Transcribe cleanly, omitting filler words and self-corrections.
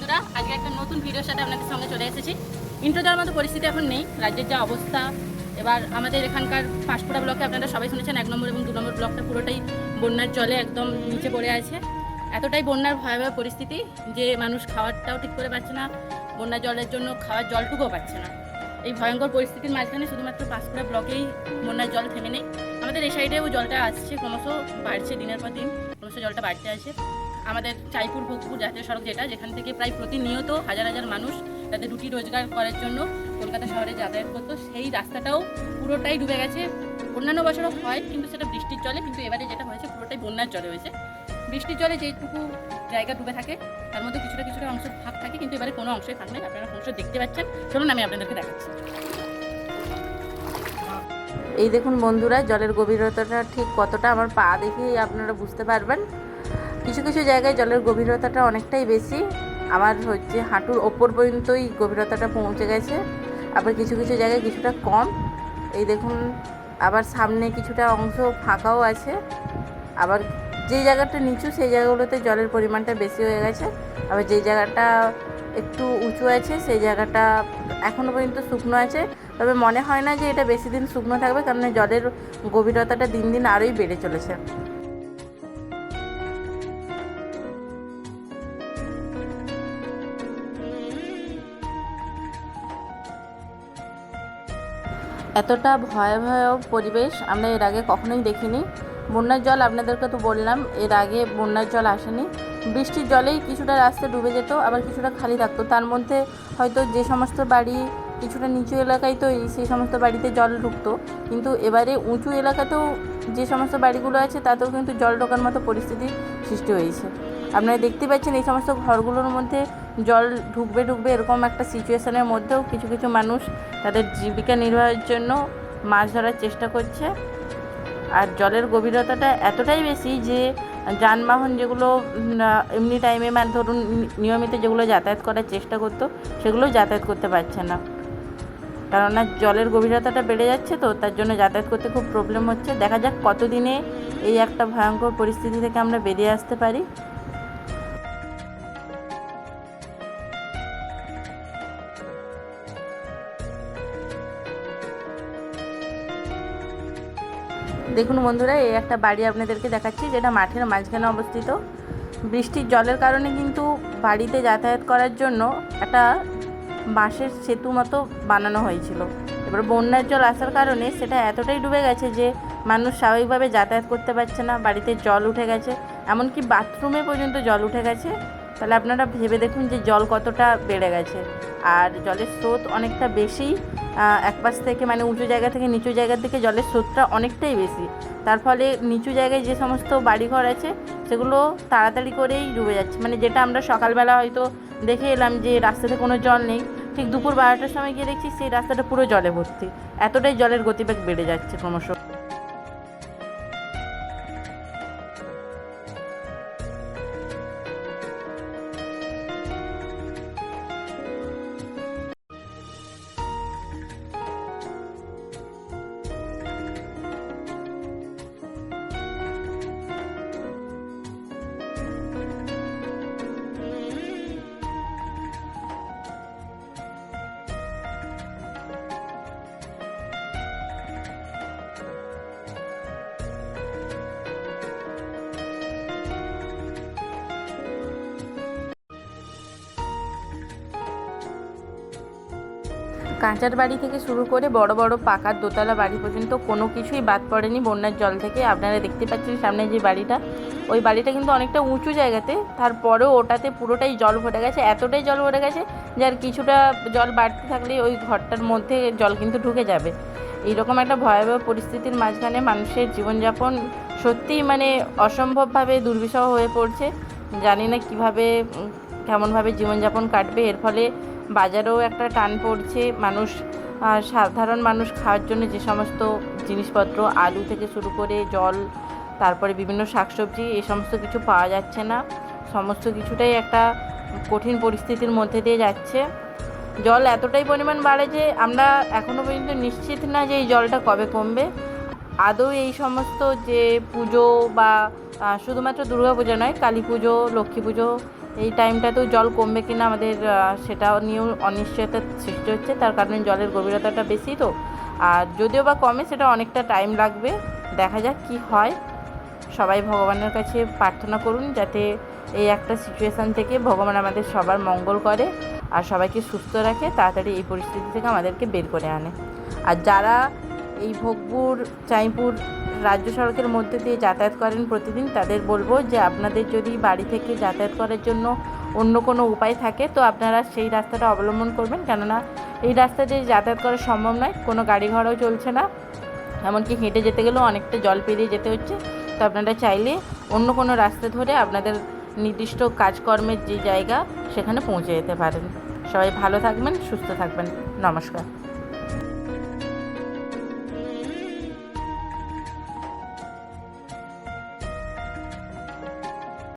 বন্ধুরা, আজকে একটা নতুন ভিডিওর সাথে আপনাদের সামনে চলে এসেছি। ইন্ট্রো দেওয়ার মতো পরিস্থিতি এখন নেই, রাজ্যের যা অবস্থা। এবার আমাদের এখানকার পাঁশকুড়া ব্লকে আপনারা সবাই শুনেছেন 1 নম্বর এবং 2 নম্বর ব্লকটা পুরোটাই বন্যার জলে একদম নিচে পড়ে আছে। এতটাই বন্যার ভয়াবহ পরিস্থিতি যে মানুষ খাওয়ারটাও ঠিক করে পাচ্ছে না, বন্যার জলের জন্য খাওয়ার জলটুকুও পাচ্ছে না। এই ভয়ঙ্কর পরিস্থিতির মাঝখানে শুধুমাত্র পাঁশকুড়া ব্লকেই বন্যার জল থেমে নেই, আমাদের এই সাইডেও জলটা আসছে, ক্রমশ বাড়ছে, দিনের পর দিন ক্রমশ জলটা বাড়তে আছে। আমাদের চাইপুর ভোগপুর জাতীয় সড়ক যেখান থেকে প্রায় প্রতিনিয়ত হাজার হাজার মানুষ তাদের রুটি রোজগার করার জন্য কলকাতা শহরে যাতায়াত করতো, সেই রাস্তাটাও পুরোটাই ডুবে গেছে। অন্যান্য বছরও হয়, কিন্তু সেটা বৃষ্টির জলে, কিন্তু এবারে যেটা হয়েছে পুরোটাই বন্যার জলে হয়েছে। বৃষ্টির জলে যেটুকু জায়গা ডুবে থাকে তার মধ্যে কিছুটা কিছুটা অংশ ফাঁক থাকে, কিন্তু এবারে কোনো অংশই ফাঁক নেই। আপনারা অংশ দেখতে পাচ্ছেন, চলুন আমি আপনাদেরকে দেখাচ্ছি। এই দেখুন বন্ধুরা, জলের গভীরতাটা ঠিক কতটা আমার পা দেখেই আপনারা বুঝতে পারবেন। কিছু কিছু জায়গায় জলের গভীরতাটা অনেকটাই বেশি, আমার হাঁটুর ওপর পর্যন্তই গভীরতাটা পৌঁছে গেছে। আবার কিছু কিছু জায়গায় কিছুটা কম। এই দেখুন, আবার সামনে কিছুটা অংশ ফাঁকাও আছে। আবার যেই জায়গাটা নিচু সেই জায়গাগুলোতে জলের পরিমাণটা বেশি হয়ে গেছে। আবার যেই জায়গাটা একটু উঁচু আছে সেই জায়গাটা এখনও পর্যন্ত শুকনো আছে। তবে মনে হয় না যে এটা বেশি দিন শুকনো থাকবে, কারণ জলের গভীরতাটা দিন দিন আরোই বেড়ে চলেছে। এতটা ভয়াবহ পরিবেশ আমরা এর আগে কখনোই দেখিনি। বন্যার জল আপনাদেরকে তো বললাম, এর আগে বন্যার জল আসেনি। বৃষ্টির জলেই কিছুটা রাস্তা ডুবে যেত, আবার কিছুটা খালি থাকতো। তার মধ্যে হয়তো যে সমস্ত বাড়ি কিছুটা নিচু এলাকায় তৈরি, সেই সমস্ত বাড়িতে জল ঢুকতো। কিন্তু এবারে উঁচু এলাকাতেও যে সমস্ত বাড়িগুলো আছে তাতেও কিন্তু জল ঢোকার মতো পরিস্থিতি সৃষ্টি হয়েছে। আপনারা দেখতে পাচ্ছেন এই সমস্ত ঘরগুলোর মধ্যে জল ঢুকবে এরকম একটা সিচুয়েশনের মধ্যেও কিছু কিছু মানুষ তাদের জীবিকা নির্বাহের জন্য মাছ ধরার চেষ্টা করছে। আর জলের গভীরতাটা এতটাই বেশি যে যানবাহন যেগুলো এমনি টাইমে মানে ধরুন নিয়মিত যেগুলো যাতায়াত করার চেষ্টা করতো সেগুলোও যাতায়াত করতে পারছে না, কেননা জলের গভীরতাটা বেড়ে যাচ্ছে, তো তার জন্য যাতায়াত করতে খুব প্রবলেম হচ্ছে। দেখা যাক কতদিনে এই একটা ভয়ঙ্কর পরিস্থিতি থেকে আমরা বেরিয়ে আসতে পারি। দেখুন বন্ধুরা, এই একটা বাড়ি আপনাদেরকে দেখাচ্ছি, যেটা মাঠের মাঝখানে অবস্থিত। বৃষ্টির জলের কারণে কিন্তু বাড়িতে যাতায়াত করার জন্য একটা বাঁশের সেতু মতো বানানো হয়েছিল। এবার বন্যার জল আসার কারণে সেটা এতটাই ডুবে গেছে যে মানুষ স্বাভাবিকভাবে যাতায়াত করতে পারছে না, বাড়িতে জল উঠে গেছে, এমনকি বাথরুমে পর্যন্ত জল উঠে গেছে। তাহলে আপনারা ভেবে দেখুন যে জল কতটা বেড়ে গেছে। আর জলের স্রোত অনেকটা বেশি, এক পাশ থেকে মানে উঁচু জায়গা থেকে নিচু জায়গার দিকে জলের স্রোতটা অনেকটাই বেশি। তার ফলে নিচু জায়গায় যে সমস্ত বাড়িঘর আছে সেগুলো তাড়াতাড়ি করেই ডুবে যাচ্ছে। মানে যেটা আমরা সকালবেলা হয়তো দেখে এলাম যে রাস্তাতে কোনো জল নেই, ঠিক দুপুর 12টার সময় গিয়ে দেখছি সেই রাস্তাটা পুরো জলে ভর্তি। এতটাই জলের গতিবেগ বেড়ে যাচ্ছে ক্রমশ। কাঁচার বাড়ি থেকে শুরু করে বড় বড় পাকার দোতলা বাড়ি পর্যন্ত কোনো কিছুই বাদ পড়েনি বন্যার জল থেকে। আপনারা দেখতে পাচ্ছেন সামনে যে বাড়িটা, ওই বাড়িটা কিন্তু অনেকটা উঁচু জায়গাতে, তারপরেও ওটাতে পুরোটাই জল ভরে গেছে। এতটাই জল ভরে গেছে যে আর কিছুটা জল বাড়তে থাকলে ওই ঘরটার মধ্যে জল কিন্তু ঢুকে যাবে। এইরকম একটা ভয়াবহ পরিস্থিতির মাঝখানে মানুষের জীবনযাপন সত্যিই মানে অসম্ভবভাবে দুর্বিষহ হয়ে পড়ছে। জানি না কীভাবে কেমনভাবে জীবনযাপন কাটবে। এর ফলে বাজারেও একটা টান পড়ছে। সাধারণ মানুষ খাওয়ার জন্য যে সমস্ত জিনিসপত্র, আলু থেকে শুরু করে জল, তারপরে বিভিন্ন শাকসবজি, এই সমস্ত কিছু পাওয়া যাচ্ছে না। সমস্ত কিছুটাই একটা কঠিন পরিস্থিতির মধ্যে দিয়ে যাচ্ছে। জল এতটাই পরিমাণ বাড়ে যে আমরা এখনও পর্যন্ত নিশ্চিত না যে এই জলটা কবে কমবে। আদৌ এই সমস্ত যে পুজো বা শুধুমাত্র দুর্গা পুজো নয়, কালী পুজো, লক্ষ্মী পুজো, এই টাইমটাতেও জল কমবে কিনা আমাদের সেটাও নিয়েও অনিশ্চয়তার সৃষ্টি হচ্ছে, তার কারণে জলের গভীরতাটা বেশি তো। আর যদিও বা কমে সেটা অনেকটা টাইম লাগবে, দেখা যাক কি হয়। সবাই ভগবানের কাছে প্রার্থনা করুন যাতে এই একটা সিচুয়েশান থেকে ভগবান আমাদের সবার মঙ্গল করে আর সবাইকে সুস্থ রাখে, তাড়াতাড়ি এই পরিস্থিতি থেকে আমাদেরকে বের করে আনে। আর যারা এই ভোগপুর চাঁইপুর রাজ্য সড়কের মধ্যে দিয়ে যাতায়াত করেন প্রতিদিন, তাদের বলবো যে আপনাদের যদি বাড়ি থেকে যাতায়াত করার জন্য অন্য কোনো উপায় থাকে তো আপনারা সেই রাস্তাটা অবলম্বন করবেন, কেননা এই রাস্তা দিয়ে যাতায়াত করা সম্ভব নয়, কোনো গাড়ি ঘোড়াও চলছে না, এমনকি হেঁটে যেতে গেলেও অনেকটা জল পেরিয়ে যেতে হচ্ছে। তো আপনারা চাইলে অন্য কোনো রাস্তা ধরে আপনাদের নির্দিষ্ট কাজকর্মের যে জায়গা সেখানে পৌঁছে যেতে পারেন। সবাই ভালো থাকবেন, সুস্থ থাকবেন। নমস্কার।